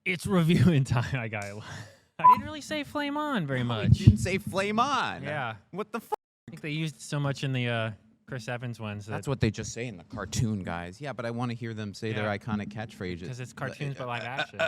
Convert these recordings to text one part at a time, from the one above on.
It's reviewing time. I didn't really say flame on very much. You didn't say flame on. Yeah. What the fuck? I think they used so much in the Chris Evans ones. That's what they just say in the cartoon, guys. Yeah, but I want to hear them say their iconic catchphrases. Because it's cartoons but live action.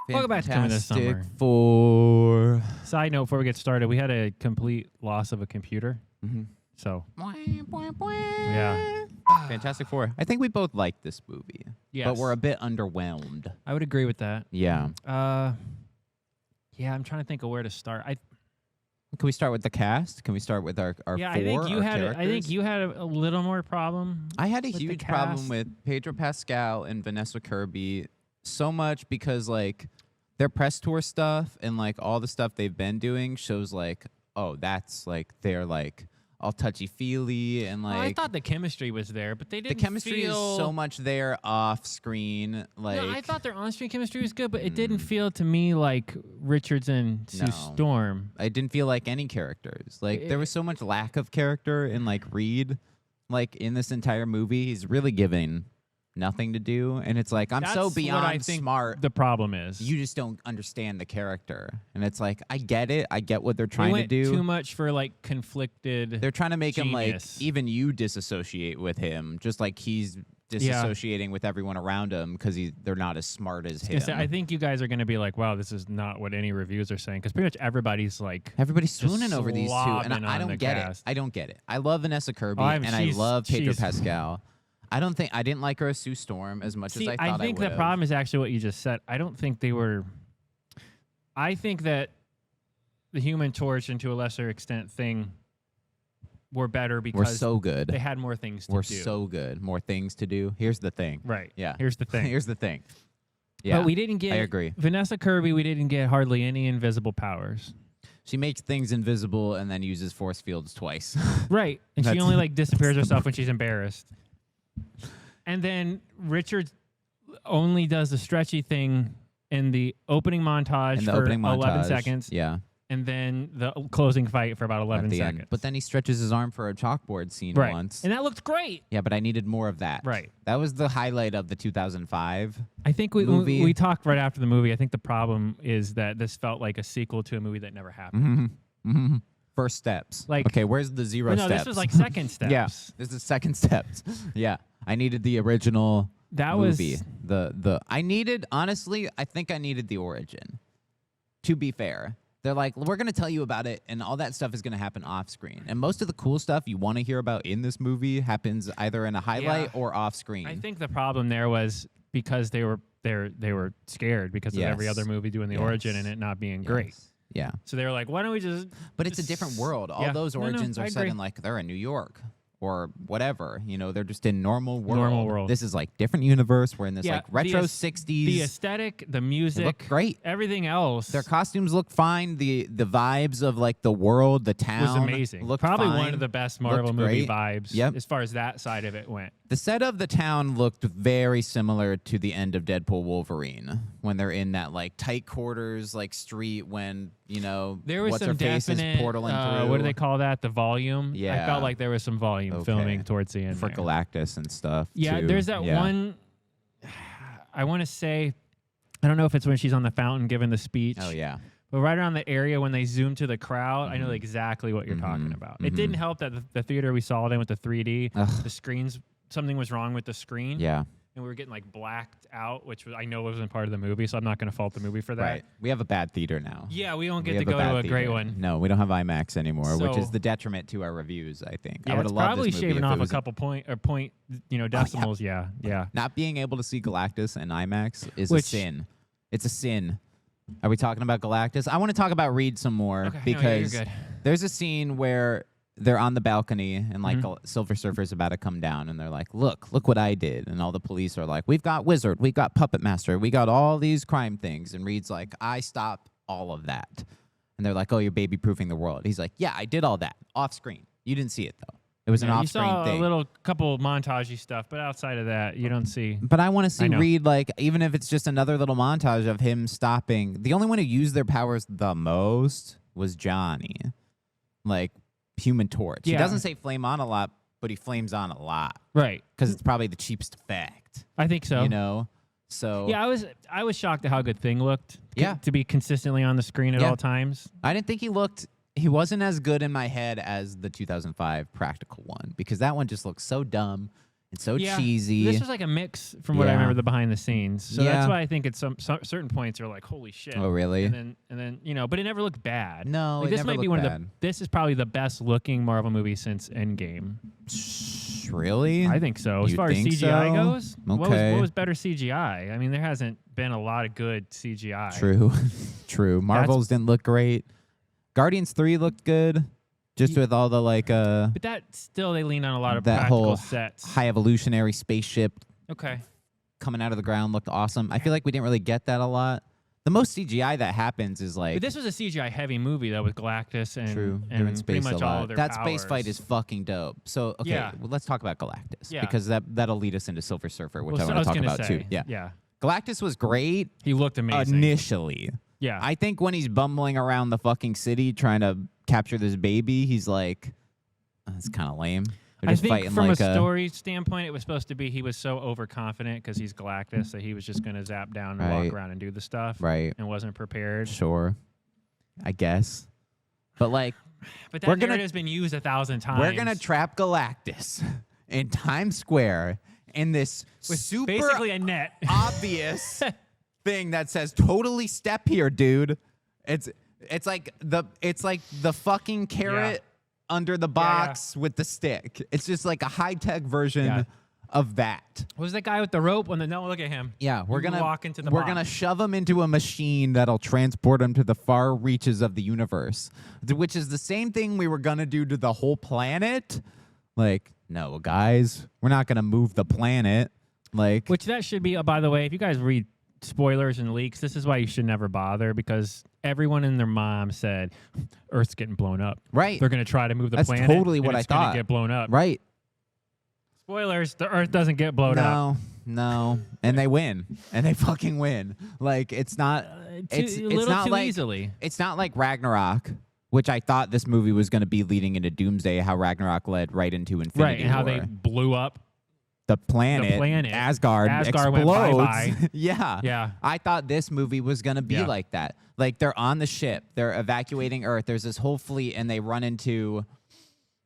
Welcome back to Coming This Summer. Fantastic Four. Side note before we get started, we had a complete loss of a computer. Mm-hmm. So, yeah. Fantastic Four. I think we both like this movie. Yes. But we're a bit underwhelmed. I would agree with that. Yeah. Yeah, I'm trying to think of where to start. Can we start with the cast? Can we start with our yeah, four? I think you had. Characters? I think you had a little more problem. I had a with the huge cast. problem with Pedro Pascal and Vanessa Kirby, so much because like their press tour stuff and like all the stuff they've been doing shows like, oh, that's like they're like all touchy feely and like. Well, I thought the chemistry was there, but they didn't. The chemistry is so much there off screen. Like no, I thought their on-screen chemistry was good, but it didn't feel to me like Richards and Sue Storm. I didn't feel like any characters. Like there was so much lack of character in like Reed, like in this entire movie. He's really giving nothing to do, and it's like I'm so beyond what I think smart. The problem is You just don't understand the character, and it's like I get it. I get what they're trying to do. Too much for like conflicted. They're trying to make genius. him like even you disassociate with him, just like he's disassociating with everyone around him because they're not as smart as him. I think you guys are going to be like, wow, this is not what any reviews are saying, because pretty much everybody's swooning over these two, and I don't get cast. it. I don't get it. I love Vanessa Kirby, and I she's- love Pedro she's- Pascal. I didn't like her as Sue Storm as much as I thought I think would the problem is actually what you just said. I don't think they were. I think that the Human Torch and to a lesser extent Thing were better because we're so good. they had more things to do. We're so good. More things to do. Here's the thing. Right. Yeah. Here's the thing. Here's the thing. Yeah. But we didn't get. I agree. Vanessa Kirby, we didn't get hardly any invisible powers. She makes things invisible and then uses force fields twice. Right. And she That's- only like disappears herself when she's embarrassed. And then Richard only does the stretchy thing in the opening montage for 11 seconds. Yeah. And then the closing fight for about 11 At the seconds. end. But then he stretches his arm for a chalkboard scene right. once. And that looked great. Yeah, but I needed more of that. Right. That was the highlight of the 2005 I think movie. we talked right after the movie. I think the problem is that this felt like a sequel to a movie that never happened. Mm-hmm. Mm-hmm. First steps. Like, okay, where's the zero no, steps? this was like second steps. Yeah, this is second steps. Yeah, I needed the original movie. I needed, honestly, I think I needed the origin. To be fair. They're like, we're going to tell you about it, and all that stuff is going to happen off screen. And most of the cool stuff you want to hear about in this movie happens either in a highlight or off screen. I think the problem there was because they were scared because of every other movie doing the origin and it not being great. Yeah. So they were like, why don't we just... But it's a different world. All those origins are set agree. in like they're in New York or whatever. You know, they're just in normal world. Normal world. This is like different universe. We're in this like retro the 60s. The aesthetic, the music, look great. Everything else. Their costumes look fine. The vibes of like the world, the town was amazing. Looked Probably fine. one of the best Marvel Looked movie great. vibes as far as that side of it went. The set of the town looked very similar to the end of Deadpool Wolverine when they're in that like tight quarters like street when, you know, there was what's some her face is definite, portaling through. what do they call that? The volume? Yeah. I felt like there was some volume filming towards the end for there. Galactus and stuff. Yeah, too. there's that one, I want to say, I don't know if it's when she's on the fountain giving the speech. Oh, yeah. But right around the area when they zoom to the crowd, I know exactly what you're talking about. It didn't help that the theater we saw it in with the 3D, the screens, something was wrong with the screen. Yeah. And we were getting like blacked out, which I know wasn't part of the movie, so I'm not going to fault the movie for that. Right. We have a bad theater now. Yeah, we don't get to go to a great one. No, we don't have IMAX anymore, which So- is the detriment to our reviews, I think. Yeah, I would it's have loved probably this movie shaving if it off a was couple point, decimals. Yeah. Not being able to see Galactus and IMAX is a Which- sin. It's a sin. Are we talking about Galactus? I want to talk about Reed some more because you're good. there's a scene where they're on the balcony and like Silver Surfer's about to come down and they're like, look what I did. And all the police are like, we've got Wizard, we've got Puppet Master, we got all these crime things. And Reed's like, I stopped all of that. And they're like, oh, you're baby proofing the world. He's like, yeah, I did all that off screen. You didn't see it though. It was an you off-screen saw thing. a little couple montagey stuff, but outside of that, you don't see. But I want to see know. Reed, like, even if it's just another little montage of him stopping. The only one who used their powers the most was Johnny. Like, Human Torch. He Yeah. doesn't say flame on a lot, but he flames on a lot. Right. Because it's probably the cheapest effect. I think so. You know? So yeah, I was shocked at how good Thing looked. Yeah. To be consistently on the screen at all times. I didn't think he wasn't as good in my head as the 2005 practical one, because that one just looks so dumb and so cheesy. This was like a mix from what I remember the behind the scenes. So that's why I think at some certain points are like, holy shit. Oh, really? And then but it never looked bad. No, like, it this never might be looked one bad. of this is probably the best looking Marvel movie since Endgame. Really? I think so. As You far as think CGI so? goes, Okay. what was better CGI? I mean, there hasn't been a lot of good CGI. True. Marvels didn't look great. Guardians 3 looked good, just with all the But that still, they lean on a lot of that practical whole sets. high evolutionary spaceship Okay. coming out of the ground looked awesome. I feel like we didn't really get that a lot. The most CGI that happens is like... But this was a CGI heavy movie though, with Galactus and doing space pretty much a lot. all of their That powers. space fight is fucking dope. So well, let's talk about Galactus, because that'll lead us into Silver Surfer, which I want to talk about too. Yeah. Galactus was great. He looked amazing initially. Yeah. I think when he's bumbling around the fucking city trying to capture this baby, he's like, that's kind of lame. They're I just think fighting from like a story standpoint, it was supposed to be he was so overconfident because he's Galactus that he was just going to zap down and walk around and do the stuff. Right. And wasn't prepared. Sure. I guess. But like... But that narrative has been used 1,000 times. We're going to trap Galactus in Times Square in this with super basically a net. obvious thing that says "totally step here, dude." It's like the fucking carrot under the box with the stick. It's just like a high-tech version of that. What was that guy with the rope? No, look at him. Yeah, we're gonna walk into the We're box. gonna shove him into a machine that'll transport him to the far reaches of the universe, which is the same thing we were gonna do to the whole planet. Like, no, guys, we're not gonna move the planet. Like, which that should be. By the way, if you guys read spoilers and leaks, this is why you should never bother, because everyone and their mom said Earth's getting blown up. Right. They're going to try to move the That's planet. totally what and I it's gonna thought. Get blown up. Right. Spoilers: the Earth doesn't get blown up. No, and they win, and they fucking win. Like, it's not. It's not too like easily. It's not like Ragnarok, which I thought this movie was going to be leading into Doomsday. How Ragnarok led right into Infinity Right, and how War. they blew up The planet, Asgard Asgard explodes. went bye-bye. Yeah. I thought this movie was going to be like that. Like, they're on the ship. They're evacuating Earth. There's this whole fleet, and they run into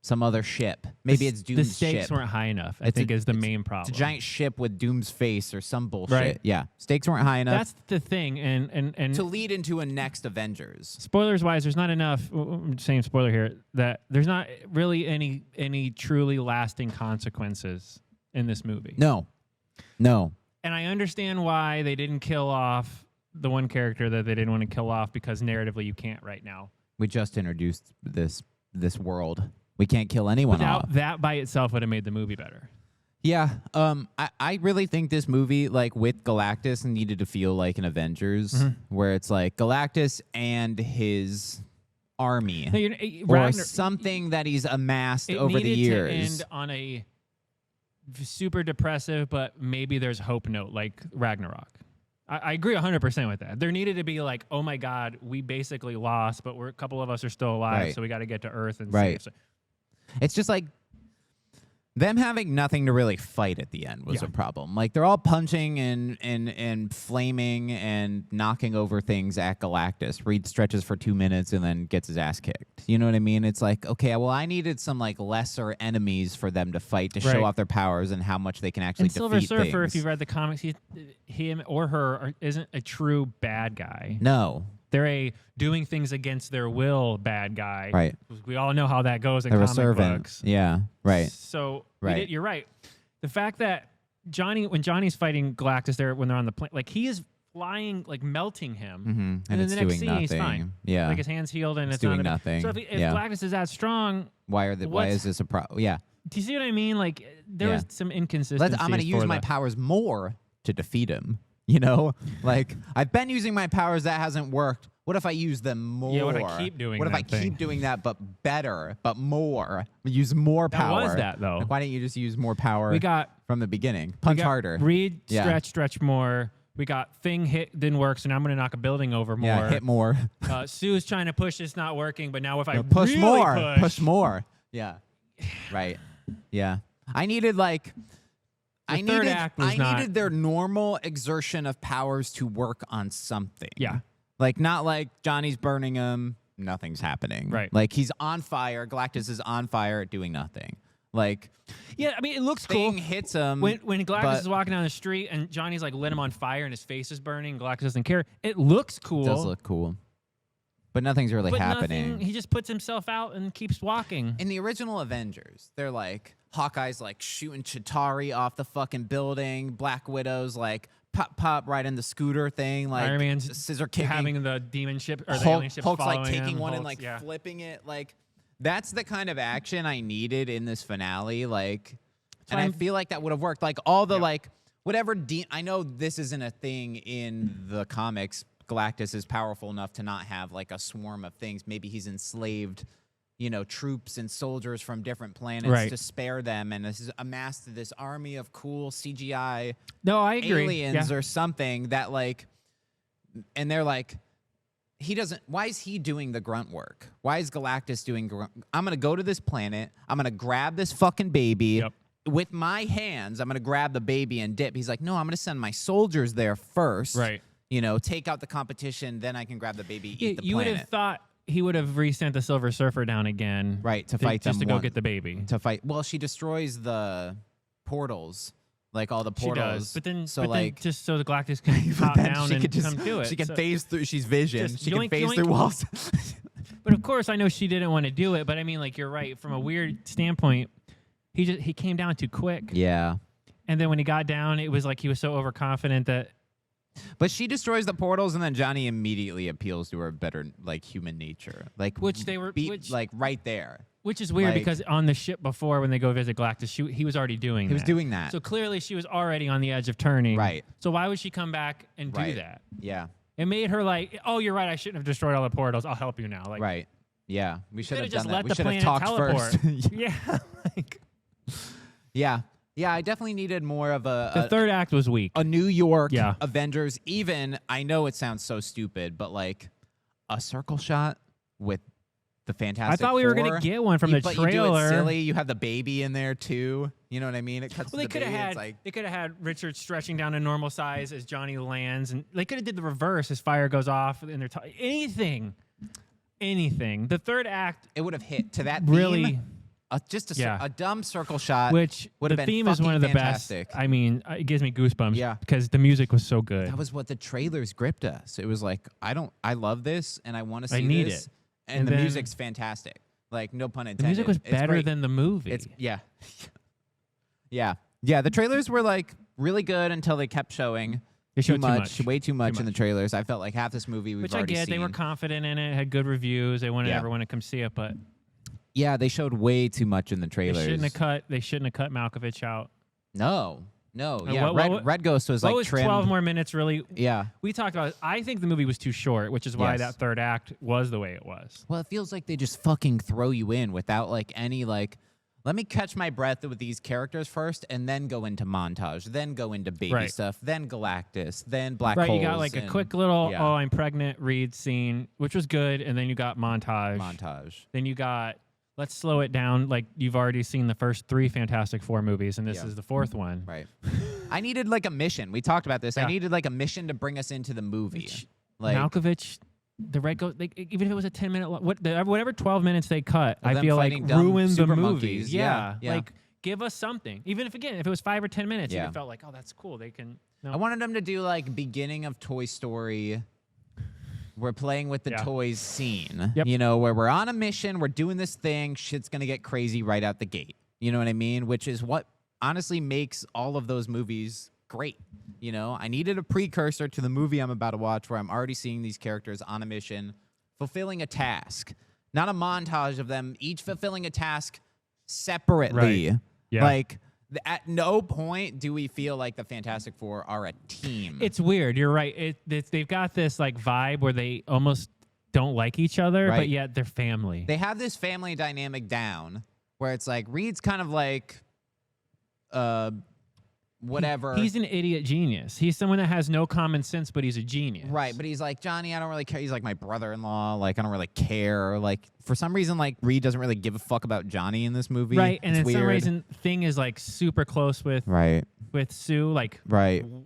some other ship. Maybe it's Doom's The stakes ship. weren't high enough, I think, is the main problem. It's a giant ship with Doom's face or some bullshit. Right. Yeah. Stakes weren't high enough. That's the thing. And to lead into a next Avengers. Spoilers-wise, there's not enough, same spoiler here, that there's not really any truly lasting consequences in this movie. No. And I understand why they didn't kill off the one character that they didn't want to kill off, because narratively you can't right now. We just introduced this world. We can't kill anyone off. That by itself would have made the movie better. Yeah. I really think this movie, like, with Galactus, needed to feel like an Avengers, where it's like Galactus and his army, or something that he's amassed over the years. It needed to end on a super depressive, but maybe there's hope note, like Ragnarok. I agree 100% with that. There needed to be like, oh my God, we basically lost, but a couple of us are still alive, so we got to get to Earth and save. It's just like them having nothing to really fight at the end was a problem. Like, they're all punching and flaming and knocking over things at Galactus. Reed stretches for 2 minutes and then gets his ass kicked. You know what I mean? It's like, okay, well, I needed some like lesser enemies for them to fight to show off their powers and how much they can actually defeat Silver Surfer, things. if you've read the comics, him or her isn't a true bad guy. No. They're a doing things against their will bad guy. Right. We all know how that goes in They're comic a servant. books. Yeah, right. So Right. you're right. The fact that when Johnny's fighting Galactus there when they're on the plane, like, he is flying, like, melting him. And then it's the next doing scene, nothing. he's fine. Yeah. Like, his hand's healed and it's doing not nothing. So if Galactus is that strong, why is this a problem? Yeah. do you see what I mean? Like, there was some inconsistencies. I'm going to use my powers more to defeat him. You know, like, I've been using my powers, that hasn't worked. What if I use them more? Yeah, what if I keep doing that thing? Keep doing that, but better, but more? Use more power. That was that, though. Like, why didn't you just use more power from the beginning? Punch harder. Read, stretch more. We got Thing hit, didn't work, so now I'm going to knock a building over more. Yeah, hit more. Sue's trying to push, it's not working, but now if I push really more. Push more. Yeah. Right. Yeah. I needed, like... The third act was not. I needed their normal exertion of powers to work on something. Yeah. Like, not like Johnny's burning him, nothing's happening. Right. Like, he's on fire, Galactus is on fire, doing nothing. Like, yeah, I mean, it looks thing cool. hits him. When Galactus is walking down the street and Johnny's like lit him on fire and his face is burning, Galactus doesn't care. It looks cool. It does look cool. But nothing's really happening. He just puts himself out and keeps walking. In the original Avengers, they're like, Hawkeye's like shooting Chitauri off the fucking building. Black Widow's like pop right in the scooter thing. Like Iron Man's scissor kicking. having the demon ship or the alien ship Hulk's following like taking him. one and Hulk's- like flipping it. Like, that's the kind of action I needed in this finale. Like, and I feel like that would have worked. Like, all the like whatever. I know this isn't a thing in the comics. Galactus is powerful enough to not have like a swarm of things. Maybe he's enslaved, you know, troops and soldiers from different planets to spare them, and this is amassed this army of cool CGI I agree. aliens or something that like, and they're like, he doesn't. Why is he doing the grunt work? Why is Galactus doing grunt? I'm gonna go to this planet. I'm gonna grab this fucking baby. With my hands. I'm gonna grab the baby and dip. He's like, no, I'm gonna send my soldiers there first. Right. You know, take out the competition, then I can grab the baby, eat the you planet. would have thought he would have resent the Silver Surfer down again. Right, to fight them. Just to go get the baby. To fight. Well, she destroys the portals. Like, all the portals. She does. But then, so, then just so the Galactus can pop down and come do it. She can phase through. She's vision. She can phase yoink. through walls. But of course, I know she didn't want to do it. But I mean, like, you're right. From a weird standpoint, he came down too quick. Yeah. And then when he got down, it was like he was so overconfident that. But she destroys the portals, and then Johnny immediately appeals to her better, like, human nature, like like right there. Which is weird, like, because on the ship before, when they go visit Galactus, he was already doing that. He was doing that. So clearly, she was already on the edge of turning. Right. So why would she come back and do that? Yeah. It made her like, oh, you're right. I shouldn't have destroyed all the portals. I'll help you now. Like, right. Yeah. We should have just done that. let We the should have planet talked teleport. first. Yeah. Like, yeah. Yeah, I definitely needed more of the third act was weak. A New York Avengers. Even, I know it sounds so stupid, but like a circle shot with the Fantastic I thought we were going to get one from the trailer. But you do it silly. You have the baby in there too. You know what I mean? It cuts to the baby. They could have had Richard stretching down to normal size as Johnny lands, and they could have did the reverse as fire goes off and they're anything. The third act, it would have hit to that really. Theme. Just a dumb circle shot, which would have been theme is one of the fantastic. best. I mean, it gives me goosebumps. Because the music was so good. That was what the trailers gripped us. It was like, I love this, and I want to see this. And the music's fantastic. Like, no pun intended. The music was better than the movie. Yeah. The trailers were like really good until they kept showing. They showed way too much in the trailers. I felt like half this movie we've already seen. They were confident in it, had good reviews. They wanted everyone to come see it, but yeah, they showed way too much in the trailers. They shouldn't have cut Malkovich out. No. Yeah, Red Ghost was like trimmed. 12 more minutes, really? Yeah. We talked about it. I think the movie was too short, which is why that third act was the way it was. Well, it feels like they just fucking throw you in without like any like, let me catch my breath with these characters first and then go into montage, then go into baby stuff, then Galactus, then Black Holes. Right, you got like a quick little, I'm pregnant Reed scene, which was good, and then you got montage. Then you got, let's slow it down. Like, you've already seen the first 3 Fantastic Four movies, and this is the 4th one. Right. I needed like a mission. We talked about this. I needed like a mission to bring us into the movie. Like Malkovich, the Red Ghost, like, even if it was a 10-minute, whatever 12 minutes they cut, I feel like ruined the movie. Monkeys. Yeah. Like, give us something. Even if it was 5 or 10 minutes, you felt like, oh, that's cool. They can. No. I wanted them to do like beginning of Toy Story. We're playing with the toys scene, you know, where we're on a mission, we're doing this thing, shit's going to get crazy right out the gate. You know what I mean? Which is what honestly makes all of those movies great. You know, I needed a precursor to the movie I'm about to watch where I'm already seeing these characters on a mission, fulfilling a task, not a montage of them each fulfilling a task separately. Right. Yeah. Like, at no point do we feel like the Fantastic Four are a team. It's weird. You're right. They've got this like vibe where they almost don't like each other, but yet they're family. They have this family dynamic down where it's like Reed's kind of like whatever. He's an idiot genius. He's someone that has no common sense, but he's a genius. Right, but he's like, Johnny, I don't really care. He's like my brother-in-law. Like, I don't really care. Like, for some reason, like, Reed doesn't really give a fuck about Johnny in this movie. Right, and it's for some weird. reason, Thing is like super close with Sue. Like,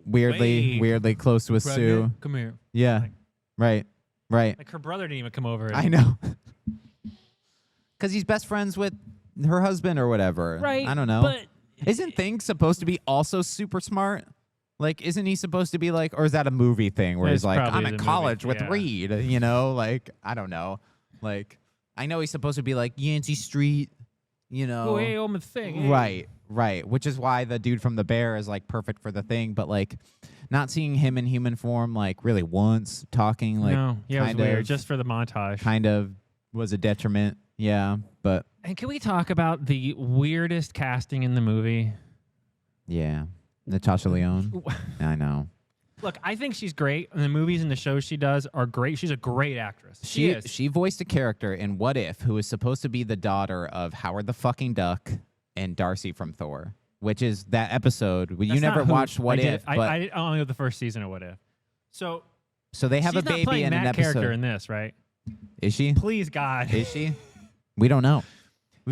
weirdly close with Sue. Come here. Yeah, Like, right. Like her brother didn't even come over. I know. Because he's best friends with her husband or whatever. Right. I don't know. But isn't Thing supposed to be also super smart? Like, isn't he supposed to be like, or is that a movie thing where he's like, I'm in college with Reed, you know? Like, I don't know. Like, I know he's supposed to be like Yancey Street, you know? Oh, hey, I'm a Thing. Right. Which is why the dude from The Bear is like perfect for the Thing, but like, not seeing him in human form like really once talking like, no, yeah, it was weird. Just for the montage, kind of was a detriment. Yeah, but and can we talk about the weirdest casting in the movie? Yeah, Natasha Lyonne. I know. Look, I think she's great. And the movies and the shows she does are great. She's a great actress. She is. She voiced a character in What If who is supposed to be the daughter of Howard the fucking Duck and Darcy from Thor, which is that episode. You never watched What If, but I only know the first season of What If. So they have a she's not baby playing in an that episode. character in this, right? Is she? Please, God. Is she? We don't know.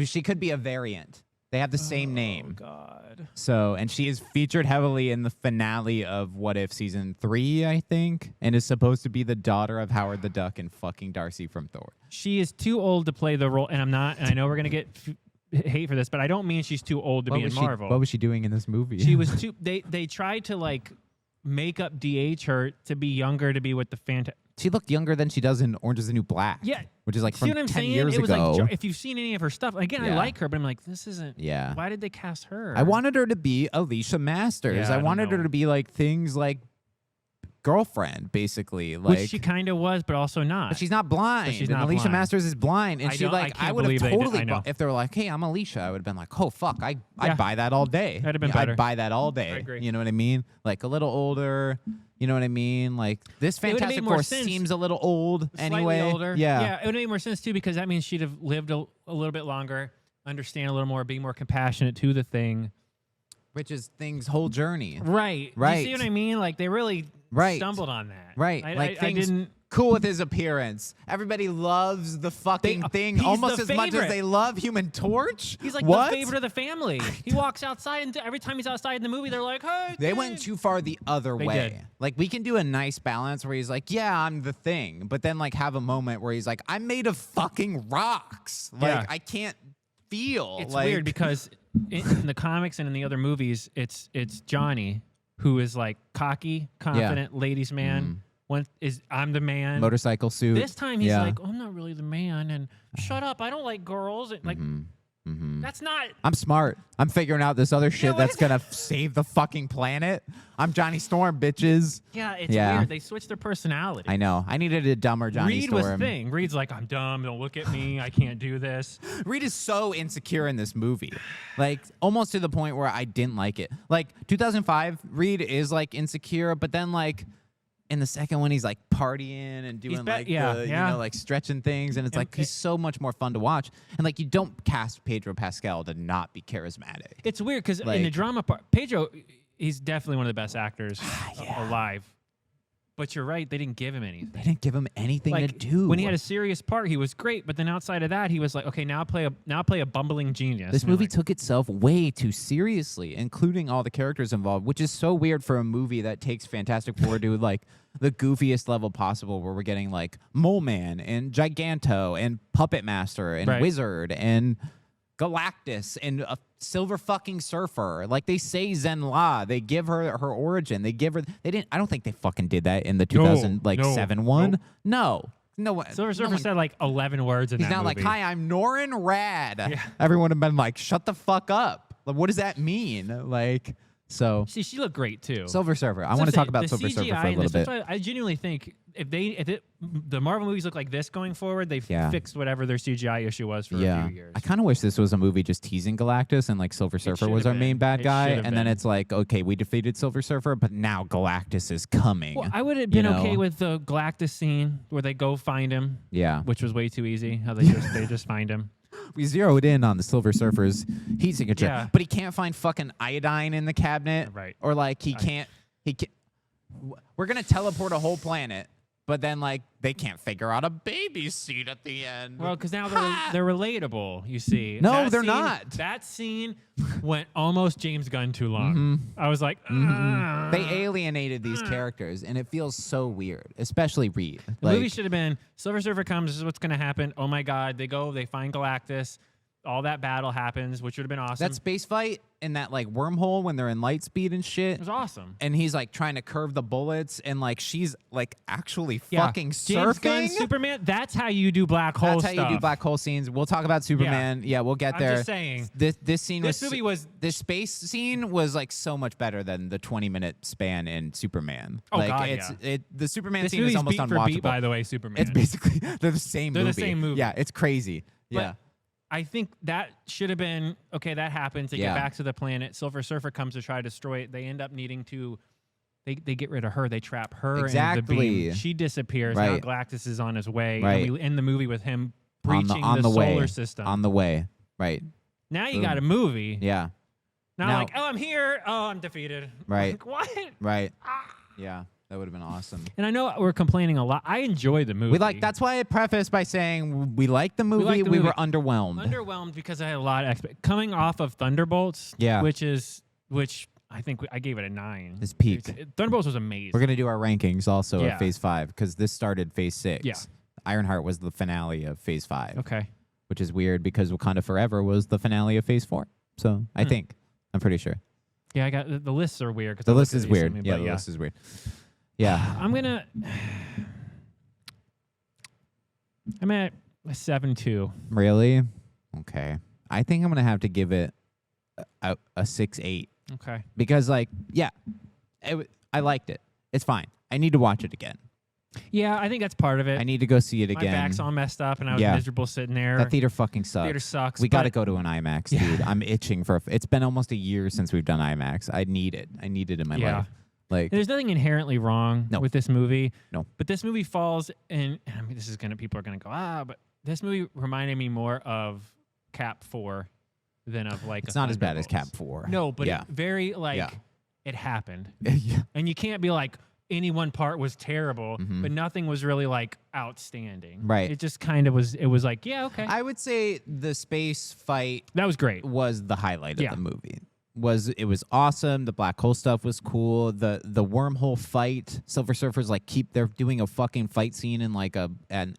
She could be a variant. They have the same name. Oh, God. So, and she is featured heavily in the finale of What If season 3, I think, and is supposed to be the daughter of Howard the Duck and fucking Darcy from Thor. She is too old to play the role, and I'm not, and I know we're going to get hate for this, but I don't mean she's too old to be in Marvel. What was she doing in this movie? She was too, they tried to like make up DH her to be younger, to be with the She looked younger than she does in Orange is the New Black. Yeah. Which is like See from what I'm 10 saying? years it was ago. Like, if you've seen any of her stuff, again, I Yeah. like her, but I'm like, this isn't. Yeah. Why did they cast her? I wanted her to be Alicia Masters. Yeah, I I wanted don't her know. to be like things like Girlfriend, basically. Like, Which she kind of was, but also not. but she's not blind. But she's and not Alicia blind. Masters is blind. And I she don't- I like, I can't would have believe they did- totally, I know. if they were like, hey, I'm Alicia, I would have been like, oh, fuck, Yeah. I'd buy that all day. That'd have been Yeah, better. I'd buy that all day. I agree. You know what I mean? Like a little older. You know what I mean? Like this It would've made Fantastic more Four sense. seems a little old anyway. Slightly older. Yeah. It would make more sense too, because that means she'd have lived a little bit longer, understand a little more, be more compassionate to the Thing. Which is Thing's whole journey. Right. Right. You see what I mean? Like they really stumbled on that. Right. I Thing's didn't. cool with his appearance. Everybody loves the fucking Thing he's almost the as much as favorite. they love Human Torch. He's like What? the favorite of the family. He walks outside, and every time he's outside in the movie, they're like, "Hey." They Thing." went too far the other They way. did. Like we can do a nice balance where he's like, "Yeah, I'm the Thing," but then like have a moment where he's like, "I'm made of fucking rocks. Like Yeah. I can't feel." It's like, weird because in the comics and in the other movies, it's Johnny who is like cocky, confident, ladies' man. I'm the man. motorcycle suit. This time he's Yeah. like, oh, I'm not really the man, and shut up, I don't like girls. Like that's not. I'm smart. I'm figuring out this other shit what that's is- gonna save the fucking planet. I'm Johnny Storm, bitches. Yeah, it's Yeah. weird. They switched their personality. I know. I needed a dumber Johnny Reed Storm. was Thing. Reed's like, I'm dumb. Don't look at me. I can't do this. Reed is so insecure in this movie. Like, almost to the point where I didn't like it. Like, 2005, Reed is, like, insecure, but then, like, in the second one, he's, like, partying and doing, like, you know, like, stretching things, and it's, like, he's so much more fun to watch. And, like, you don't cast Pedro Pascal to not be charismatic. It's weird because in Like- the drama part, Pedro, he's definitely one of the best actors alive. But you're right, they didn't give him anything. They didn't give him anything to Like do. when he had a serious part, he was great. But then outside of that, he was like, okay, now play a bumbling genius. This And you're movie like, took itself way too seriously, including all the characters involved, which is so weird for a movie that takes Fantastic Four to like the goofiest level possible, where we're getting like Mole Man and Giganto and Puppet Master and Right. Wizard and Galactus and a Silver fucking Surfer. Like they say Zen La, they give her her origin. They give her. They didn't. I don't think they fucking did that in the 2007 one. No. No one. Silver no Surfer one- said like 11 words in He's that not movie. like, hi, I'm Norin Rad. Yeah. Everyone would have been like, shut the fuck up. Like, what does that mean? Like, so See, she looked great too. Silver Surfer. I So want to say, talk about the Silver Surfer CGI for a in little this, bit. that's why I genuinely think if the Marvel movies look like this going forward, they've Yeah. fixed whatever their CGI issue was for a Yeah, few years. I kind of wish this was a movie just teasing Galactus and like Silver Surfer was should've our been. main bad It guy, should've and then been. it's like, okay, we defeated Silver Surfer, but now Galactus is coming. Well, I would have been you know? okay with the Galactus scene where they go find him, Yeah, which was way too easy. How they just find him. we zeroed in on the Silver Surfer's heat signature, Yeah. but he can't find fucking iodine in the cabinet, Right. or like he can't. We're gonna teleport a whole planet, but then like they can't figure out a baby seat at the end. Well, because now they're relatable. You see, No, That they're scene- not. That scene went almost James Gunn too long. I was like, They alienated these characters, and it feels so weird, especially Reed. The movie should have been Silver Surfer comes. This is what's going to happen. Oh my God! They go. They find Galactus. All that battle happens, which would have been awesome. that space fight in that like wormhole when they're in light speed and shit. It was awesome. And he's like trying to curve the bullets, and like she's like actually fucking James surfing. Gunn, Superman. That's how you do black hole That's stuff. how you do black hole scenes. We'll talk about Superman. Yeah, we'll get I'm there. just saying. This scene This was movie was- this space scene was like so much better than the 20-minute span in Superman. Oh, like God, the Superman This scene is movie's almost beat for unwatchable. beat, by the way. Superman. It's basically they're the same They're the movie. same movie. Yeah, it's crazy. But yeah. I think that should have been okay. That happens. They Yeah. get back to the planet. Silver Surfer comes to try to destroy it. They end up needing to. They get rid of her. They trap her in the Exactly. beam. She disappears. Now Right. Galactus is on his way. Right. And we end the movie with him on breaching the solar way. system. On the way. Right. Now you Boom. got a movie. Yeah. Now, Now- like, oh, I'm here. Oh, I'm defeated. Right. Like, what? Right. Yeah. That would have been awesome. And I know we're complaining a lot. I enjoy the movie. We like. That's why I prefaced by saying we liked the movie. liked the we movie. were underwhelmed. Underwhelmed because I had a lot of coming off of Thunderbolts. Yeah. which I think I gave it a 9. It's peak. Thunderbolts was amazing. We're gonna do our rankings also Yeah. of Phase 5 because this started Phase 6. Yeah. Ironheart was the finale of Phase 5, Okay. which is weird because Wakanda Forever was the finale of Phase 4. So I think I'm pretty sure Yeah, I got the lists are weird. 'Cause the I list looked is at these weird. something, Yeah, but the list is weird. Yeah. I'm at a 7.2. Really? Okay. I think I'm gonna have to give it a 6.8 Okay. because like I liked it. It's fine. I need to watch it again. Yeah, I think that's part of it. I need to go see it My again. back's all messed up, and I was Yeah. miserable sitting there. That theater fucking sucks. Theater sucks. We got to but go to an IMAX, dude. I'm itching for. It's been almost a year since we've done IMAX. I need it. I need it in my Yeah. life. Like, There's nothing inherently wrong No. with this movie. No. But this movie falls in. I mean, people are gonna go but this movie reminded me more of Cap 4 than of like. it's a not as bad as Cap Thunderbolts. 4. No, but yeah, it very like Yeah. it happened, yeah. and you can't be like any one part was terrible, Mhm. but nothing was really like outstanding. Right. It just kind of was. It was like yeah, okay, I would say the space fight that was great. was the highlight Yeah. of the movie. It was awesome. The black hole stuff was cool. The wormhole fight. Silver Surfers they're doing a fucking fight scene in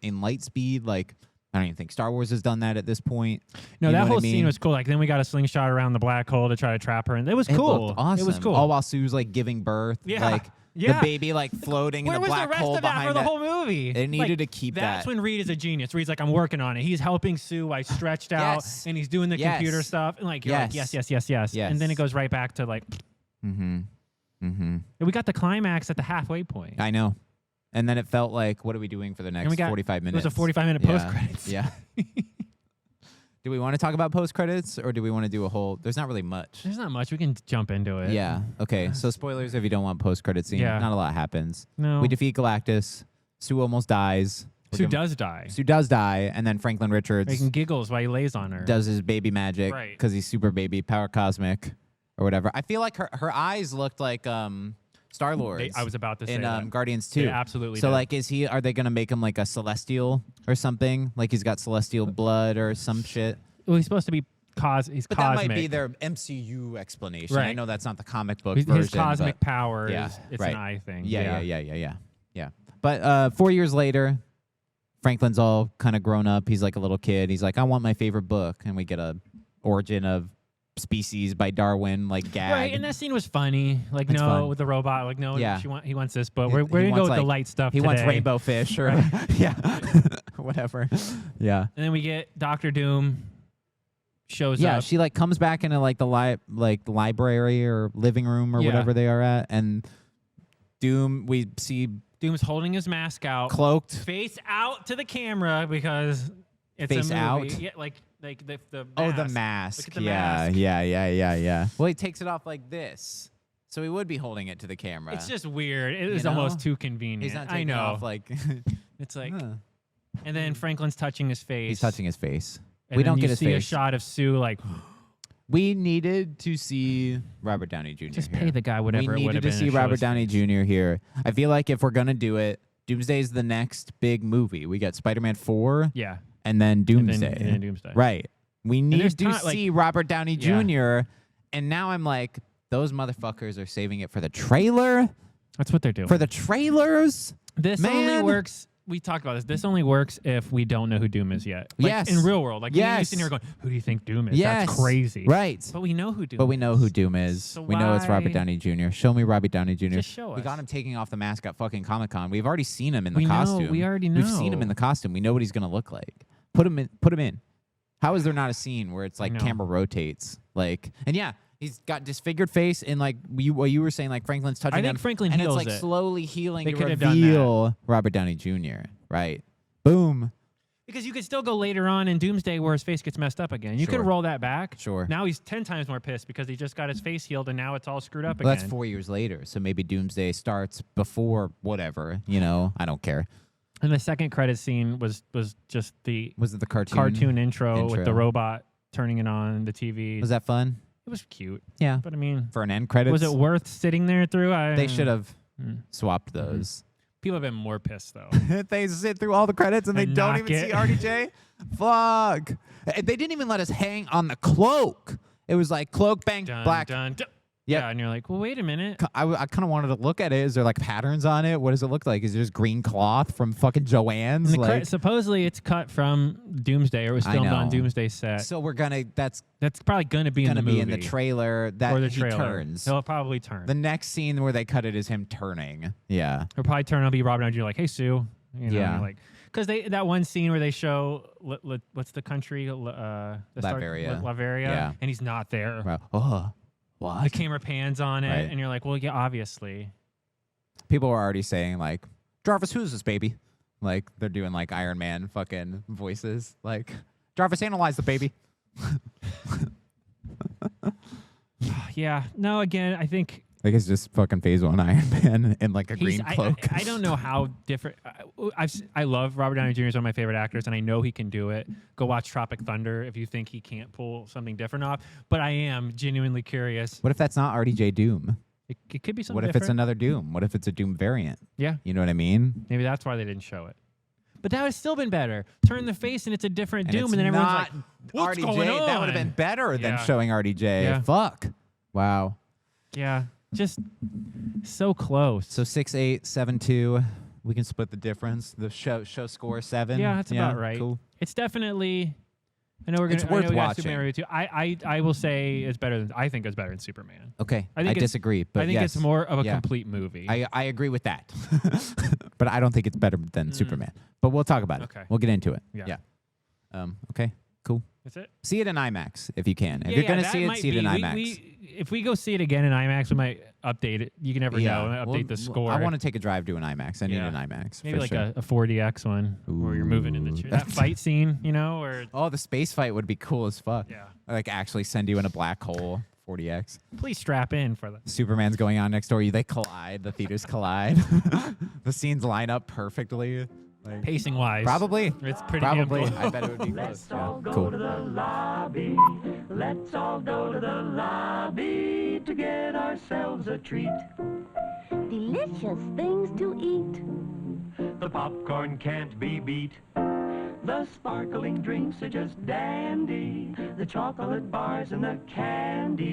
in light speed. Like I don't even think Star Wars has done that at this point. No, You know that what whole I mean? scene was cool. Like then we got a slingshot around the black hole to try to trap her, and it was It cool. looked awesome. It was cool. All while Sue's giving birth. Yeah. The Yeah. baby floating Where in the was black the rest hole of that behind for the it. whole movie? It needed to keep That's that. when Reed is a genius. Reed's like, I'm working on it. He's helping Sue. I stretched out, Yes. and he's doing the Yes. computer stuff. And you're like, Yes. yes. And then it goes right back to Mm-hmm. Mm-hmm. we got the climax at the halfway point. I know. And then it felt like, what are we doing for the next 45 minutes? It was a 45-minute Yeah. post-credits. Yeah. Do we want to talk about post credits or do we want to do a whole? There's not really much. There's not much. We can jump into it. Yeah. Okay. So spoilers if you don't want post credit scene. Yeah. Not a lot happens. No. We defeat Galactus. Sue almost dies. Sue does die. Sue does die, and then Franklin Richards Making giggles while he lays on her. does his baby magic Right. because he's super baby, power cosmic, or whatever. I feel like her eyes looked like Star Lord's. I was about to say in that. Guardians 2. They absolutely So did. are they gonna make him like a celestial or something? Like he's got celestial blood or some shit. Well, he's supposed to be he's But cosmic. that might be their MCU explanation. I Right. know that's not the comic book His version. cosmic but power Yeah, is it's right. an eye thing. yeah. But 4 years later, Franklin's all kind of grown up. He's like a little kid. He's like, I want my favorite book, and we get a Origin of Species by Darwin gag. Right, and that scene was funny. Like, It's no, fun. with the robot. Like, no, Yeah. he wants this, but He- we're he going to go wants, with the light stuff He today. wants rainbow fish or yeah, whatever. Yeah. And then we get Doctor Doom shows Yeah, up. she comes back into the library or living room or Yeah. whatever they are at, and Doom we see Doom's holding his mask out, cloaked. face out to the camera because it's Face a movie. out? Yeah, like the mask. Oh, the mask. Look at the yeah, mask. yeah. Well, he takes it off like this, so he would be holding it to the camera. It's just weird. It is know? almost too convenient. He's not I taking it know. off It's like, Huh. and then Franklin's touching his face. He's touching his face. And We then don't you get his see a face. shot of Sue like, We needed to see Robert Downey Jr. just here. pay the guy whatever We it would needed have to been. see to show Robert his Downey face. Jr. here. I feel like if we're gonna do it, Doomsday is the next big movie. We got Spider-Man 4, Yeah. and then Doomsday. And then Doomsday. Right. We need there's to like- see Robert Downey Yeah. Jr. And now I'm like, those motherfuckers are saving it for the trailer. That's what they're doing. For the trailers. This only Man. works. We talked about this. This only works if we don't know who Doom is yet. Like, Yes. in real world. Like, Yes. you're sitting here going, who do you think Doom is? Yes. That's crazy. Right. But we know who Doom is. But we know who Doom is. So we know it's why- Robert Downey Jr. Show me Robert Downey Jr. Just show We us. got him taking off the mask at fucking Comic-Con. We've already seen him in the We know. costume. We already We've seen him know. in the costume. We know what he's gonna look like. Put him in. Put him in. How is there not a scene where it's like know. camera rotates? Like, and yeah, he's got disfigured face and like what you were saying, like Franklin's touching I think him, Franklin and heals it's like it. slowly healing They to could have done reveal Robert Downey Jr. Right? Boom. Because you could still go later on in Doomsday where his face gets messed up again. You Sure. could roll that back. Sure. Now he's 10 times more pissed because he just got his face healed and now it's all screwed up Well, again. that's 4 years later, so maybe Doomsday starts before whatever. You know, I don't care. And the second credit scene was just the Was it the cartoon intro with the intro. robot turning it on the TV. Was that fun? It was cute. Yeah. But I mean, For an end credits, was it worth sitting there through? They should have Mm. swapped those. People have been more pissed though. They sit through all the credits and they And don't not even get- see RDJ. Fuck. They didn't even let us hang on the cloak. It was like cloak, bang, Dun, black. dun, dun. Yep. Yeah, and you're like, well, wait a minute. I kind of wanted to look at it. Is there like patterns on it? What does it look like? Is it just green cloth from fucking Joanne's? And the Like, supposedly it's cut from Doomsday, or it was I filmed on know. Doomsday set. so we're gonna. That's That's probably going to be in gonna the movie. be in the trailer. That or the he trailer. turns. He'll probably turn. The next scene where they cut it is him turning. Yeah. He'll probably turn. It'll be Robert Downey Jr. like, hey, Sue. You know, Yeah. like, because that one scene where they show what's the country? Latveria. Latveria. Yeah. And he's not there. Well, oh, The what? camera pans on it, Right. and you're like, well, yeah, obviously. People were already saying like, Jarvis, who's this baby? Like they're doing like Iron Man fucking voices. Like, Jarvis, analyze the baby. Yeah. No, again, I think Like it's just fucking Phase 1 Iron Man in like a he's, green cloak. I don't know how different. I love Robert Downey Jr. is one of my favorite actors, and I know he can do it. Go watch Tropic Thunder if you think he can't pull something different off. But I am genuinely curious. What if that's not RDJ Doom? It could be something What if different. it's another Doom? What if it's a Doom variant? Yeah. You know what I mean? Maybe that's why they didn't show it. But that would have still been better. Turn the face and it's a different Doom, it's and then everyone's not like, "What's RDJ. going on?" That would have been better than Yeah. showing RDJ. Yeah. Fuck. Wow. Yeah, just so close. So 6-8, 7-2. We can split the difference. The show score 7. Yeah, that's about right. Cool. It's definitely. I know we're gonna. It's worth I know we got watching. Superman review too. I will say it's better than. I think it's better than Superman. Okay. I I, think it's- disagree, but I think yes. it's more of a Yeah. complete movie. I agree with that. But I don't think it's better than Superman. But we'll talk about it. Okay. We'll get into it. Yeah. Okay. Cool. That's it. See it in IMAX if you can. If Yeah, you're yeah, gonna that see it, might see it in be- IMAX. if we go see it again in IMAX, we might update it. You can never know. Update Well, the score. I want to take a drive to an IMAX. I need Yeah. an IMAX. maybe for like sure. a 4DX one where you're moving in the Ooh. that fight scene, you know, or Oh, the space fight would be cool as fuck. yeah. Like actually send you in a black hole. 40X. Please strap in for the. Superman's going on next door. They collide. The theaters collide. The scenes line up perfectly. Like, Pacing wise, probably. it's pretty damn Probably. cool. I bet it would be close. Let's all Yeah. go Cool. to the lobby. Let's all go to the lobby to get ourselves a treat. Delicious things to eat. The popcorn can't be beat. The sparkling drinks are just dandy. The chocolate bars and the candy